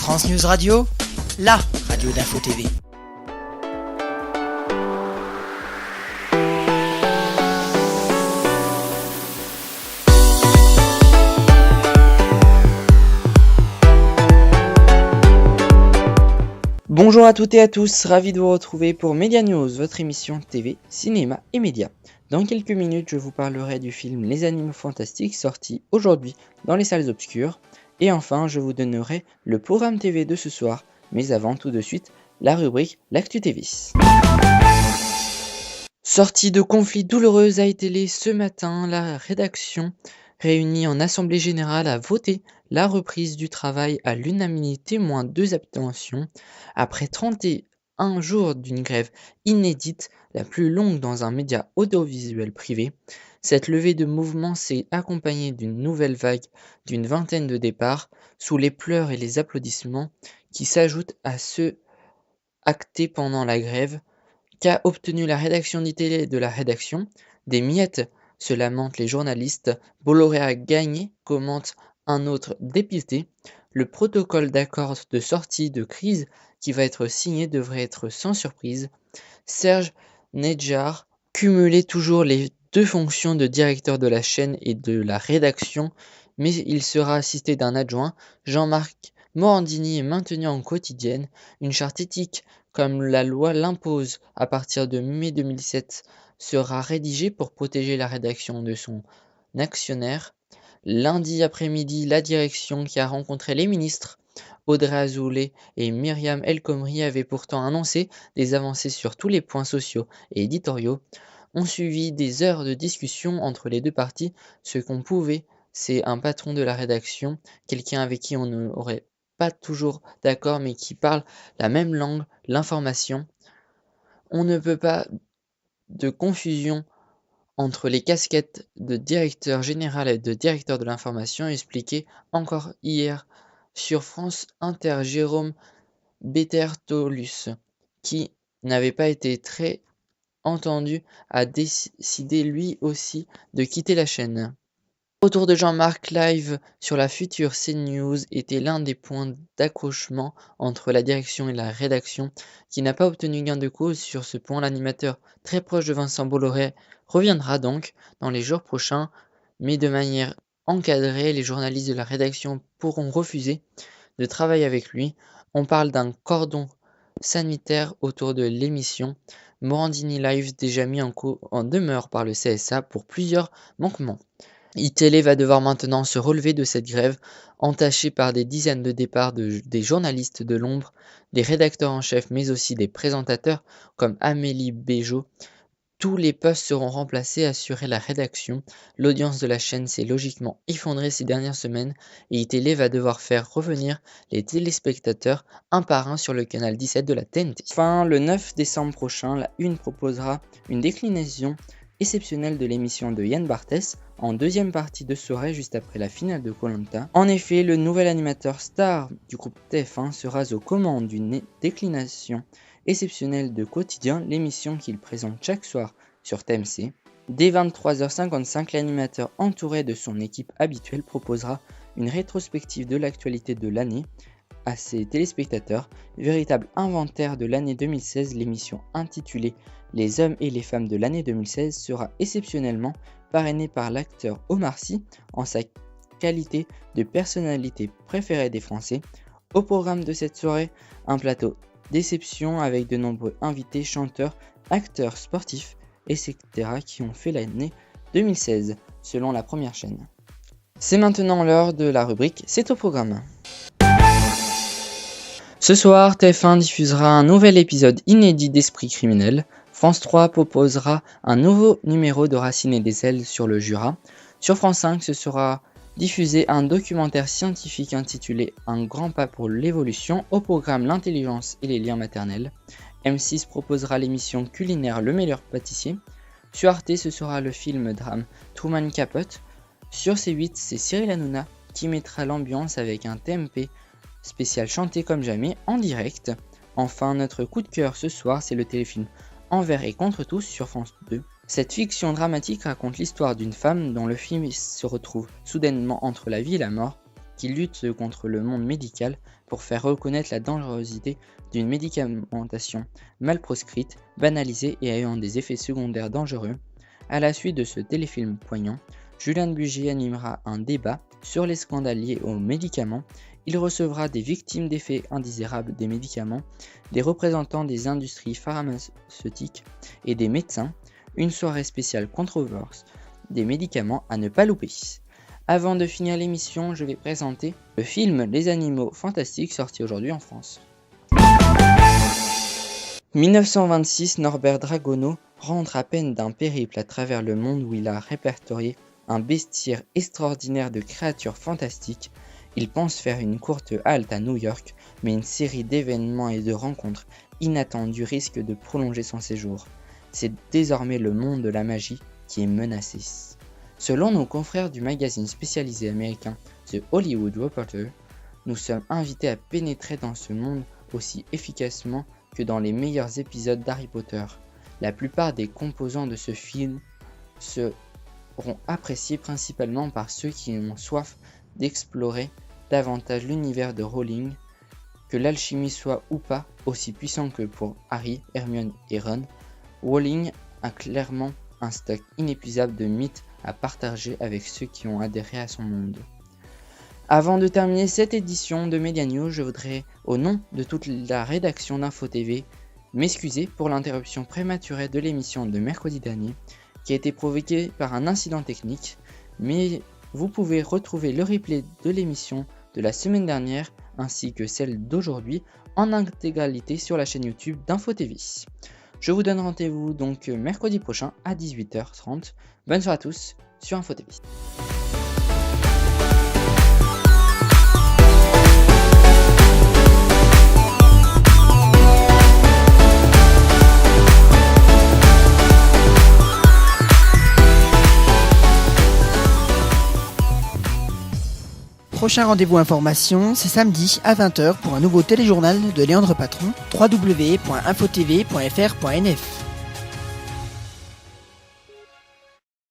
France News Radio, la radio d'Info TV. Bonjour à toutes et à tous, ravi de vous retrouver pour Media News, votre émission TV, cinéma et médias. Dans quelques minutes, je vous parlerai du film Les Animaux Fantastiques sorti aujourd'hui dans les salles obscures. Et enfin, je vous donnerai le programme TV de ce soir. Mais avant, tout de suite, la rubrique L'Actu TV. Sortie de conflits douloureux à télé ce matin, la rédaction réunie en assemblée générale a voté la reprise du travail à l'unanimité moins 2 abstentions. Après 31 jours d'une grève inédite, la plus longue dans un média audiovisuel privé, cette levée de mouvement s'est accompagnée d'une nouvelle vague d'une vingtaine de départs, sous les pleurs et les applaudissements qui s'ajoutent à ceux actés pendant la grève. Qu'a obtenu la rédaction d'ITélé de la rédaction? Des miettes, se lamentent les journalistes. Bolloré a gagné, commente un autre dépité. Le protocole d'accord de sortie de crise qui va être signé devrait être sans surprise. Serge Nedjar cumulait toujours les deux fonctions de directeur de la chaîne et de la rédaction, mais il sera assisté d'un adjoint. Jean-Marc Morandini est maintenu en quotidienne. Une charte éthique, comme la loi l'impose à partir de mai 2007, sera rédigée pour protéger la rédaction de son actionnaire. Lundi après-midi, la direction qui a rencontré les ministres Audrey Azoulay et Myriam El Khomri avait pourtant annoncé des avancées sur tous les points sociaux et éditoriaux. On suivi des heures de discussion entre les deux parties. Ce qu'on pouvait, c'est un patron de la rédaction, quelqu'un avec qui on n'aurait pas toujours d'accord mais qui parle la même langue, l'information. On ne peut pas de confusion entre les casquettes de directeur général et de directeur de l'information, expliqué encore hier sur France Inter Jérôme Bertolus, qui n'avait pas été très entendu, a décidé lui aussi de quitter la chaîne. Le retour de Jean-Marc live sur la future CNews était l'un des points d'accrochement entre la direction et la rédaction, qui n'a pas obtenu gain de cause sur ce point. L'animateur, très proche de Vincent Bolloré, reviendra donc dans les jours prochains, mais de manière encadrée. Les journalistes de la rédaction pourront refuser de travailler avec lui. On parle d'un cordon sanitaire autour de l'émission. Morandini Live déjà mis en demeure par le CSA pour plusieurs manquements. ITélé va devoir maintenant se relever de cette grève, entachée par des dizaines de départs des journalistes de l'ombre, des rédacteurs en chef, mais aussi des présentateurs comme Amélie Béjot. Tous les postes seront remplacés, assurait la rédaction. L'audience de la chaîne s'est logiquement effondrée ces dernières semaines et ITélé va devoir faire revenir les téléspectateurs un par un sur le canal 17 de la TNT. Enfin, le 9 décembre prochain, la Une proposera une déclinaison exceptionnelle de l'émission de Yann Barthès en deuxième partie de soirée juste après la finale de Koh-Lanta. En effet, le nouvel animateur star du groupe TF1 sera aux commandes d'une déclination exceptionnelle de Quotidien, l'émission qu'il présente chaque soir sur TMC. Dès 23h55, l'animateur entouré de son équipe habituelle proposera une rétrospective de l'actualité de l'année à ses téléspectateurs. Véritable inventaire de l'année 2016, l'émission intitulée Les hommes et les femmes de l'année 2016 sera exceptionnellement parrainée par l'acteur Omar Sy en sa qualité de personnalité préférée des Français. Au programme de cette soirée, un plateau d'exception avec de nombreux invités, chanteurs, acteurs, sportifs, etc. qui ont fait l'année 2016, selon la première chaîne. C'est maintenant l'heure de la rubrique C'est au programme. Ce soir, TF1 diffusera un nouvel épisode inédit d'Esprit criminel. France 3 proposera un nouveau numéro de Racine et des ailes sur le Jura. Sur France 5, ce sera diffusé un documentaire scientifique intitulé Un grand pas pour l'évolution. Au programme L'intelligence et les liens maternels. M6 proposera l'émission culinaire Le meilleur pâtissier. Sur Arte, ce sera le film drame Truman Capote. Sur C8, c'est Cyril Hanouna qui mettra l'ambiance avec un TMP spécial chanté comme jamais en direct. Enfin, notre coup de cœur ce soir, c'est le téléfilm Envers et contre tous sur France 2. Cette fiction dramatique raconte l'histoire d'une femme dont le film se retrouve soudainement entre la vie et la mort. qui lutte contre le monde médical pour faire reconnaître la dangerosité d'une médicamentation mal proscrite, banalisée et ayant des effets secondaires dangereux. À la suite de ce téléfilm poignant, Julien Bugier animera un débat sur les scandales liés aux médicaments. Il recevra des victimes d'effets indésirables des médicaments, des représentants des industries pharmaceutiques et des médecins. Une soirée spéciale controverse des médicaments à ne pas louper. Avant de finir l'émission, je vais présenter le film Les Animaux Fantastiques sorti aujourd'hui en France. 1926, Norbert Dragono rentre à peine d'un périple à travers le monde où il a répertorié un bestiaire extraordinaire de créatures fantastiques. Il pense faire une courte halte à New York, mais une série d'événements et de rencontres inattendues risque de prolonger son séjour. C'est désormais le monde de la magie qui est menacé. Selon nos confrères du magazine spécialisé américain The Hollywood Reporter, nous sommes invités à pénétrer dans ce monde aussi efficacement que dans les meilleurs épisodes d'Harry Potter. La plupart des composants de ce film seront appréciés principalement par ceux qui ont soif d'explorer davantage l'univers de Rowling. Que l'alchimie soit ou pas aussi puissant que pour Harry, Hermione et Ron, Rowling a clairement un stock inépuisable de mythes à partager avec ceux qui ont adhéré à son monde. Avant de terminer cette édition de Media News, je voudrais, au nom de toute la rédaction d'Info TV, m'excuser pour l'interruption prématurée de l'émission de mercredi dernier, qui a été provoquée par un incident technique, mais vous pouvez retrouver le replay de l'émission de la semaine dernière ainsi que celle d'aujourd'hui en intégralité sur la chaîne YouTube d'Info TV. Je vous donne rendez-vous donc mercredi prochain à 18h30. Bonne soirée à tous sur Info TV. Prochain rendez-vous information, c'est samedi à 20h pour un nouveau téléjournal de Léandre Patron, www.infotv.fr.nf.